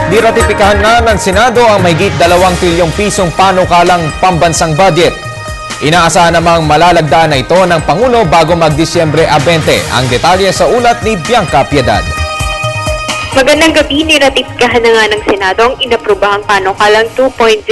Niratipikahan na ng Senado ang mahigit 2 trilyong pisong panukalang pambansang budget. Inaasahan namang malalagdaan na ito ng Pangulo bago mag-Disyembre 20. Ang detalye sa ulat ni Bianca Piedad. Magandang gabi, niratipikahan na nga ng Senado ang inaprubahang panukalang 2.006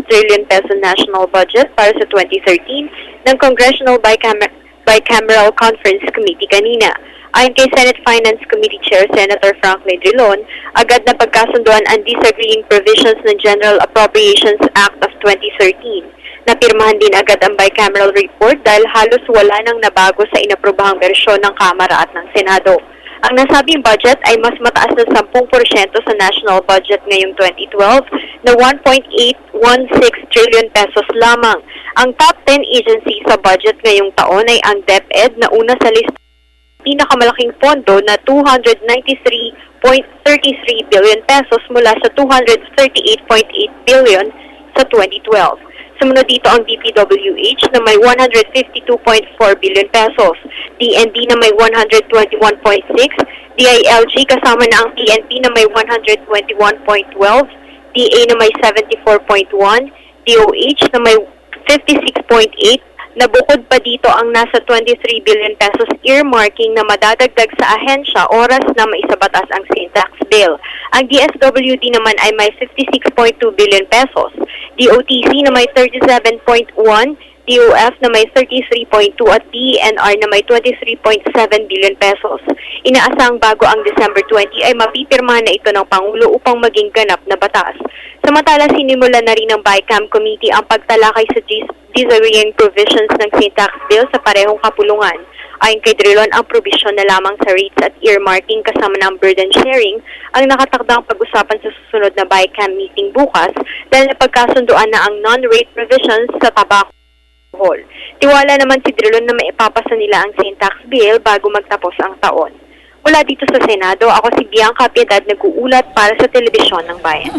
trillion peso national budget para sa 2013 ng Congressional Bicameral Conference Committee kanina. Ayon kay Senate Finance Committee Chair Senator Franklin Drilon, agad na pagkasunduan ang disagreeing provisions ng General Appropriations Act of 2013. Napirmahan din agad ang bicameral report dahil halos wala nang nabago sa inaprubahang bersyon ng Kamara at ng Senado. Ang nasabing budget ay mas mataas ng 10% sa national budget ngayong 2012 na 1.816 trillion pesos lamang. Ang top 10 agency sa budget ngayong taon ay ang DepEd na una sa list pinakamalaking pondo na 293.33 billion pesos mula sa 238.8 billion sa 2012. Sumunod dito ang DPWH na may 152.4 billion pesos, DND na may 121.6, DILG kasama na ang PNP na may 121.12, DA na may 74.1, DOH na may 56.8, na bukod pa dito ang nasa 23 billion pesos earmarking na madadagdag sa ahensya oras na maisabatas ang sin tax bill. Ang DSWD naman ay may 56.2 billion pesos, DOTC na may 37.1, DOF na may 33.2 at DENR na may 23.7 billion pesos. Inaasang bago ang December 20 ay mapipirma na ito ng Pangulo upang maging ganap na batas. Samantala, sinimula na rin ng BICAM Committee ang pagtalakay sa disagreeing provisions ng sin tax bill sa parehong kapulungan. Ayon kay Drilon, ang provision na lamang sa rates at earmarking kasama ng burden sharing ang nakatakdang pag-usapan sa susunod na BICAM meeting bukas dahil napagkasunduan na ang non-rate provisions sa tabako. Tiwala naman si Drilon na maipapasa nila ang sin tax bill bago magtapos ang taon. Mula dito sa Senado, ako si Bianca Piedad, nag-uulat para sa Telebisyon ng Bayan.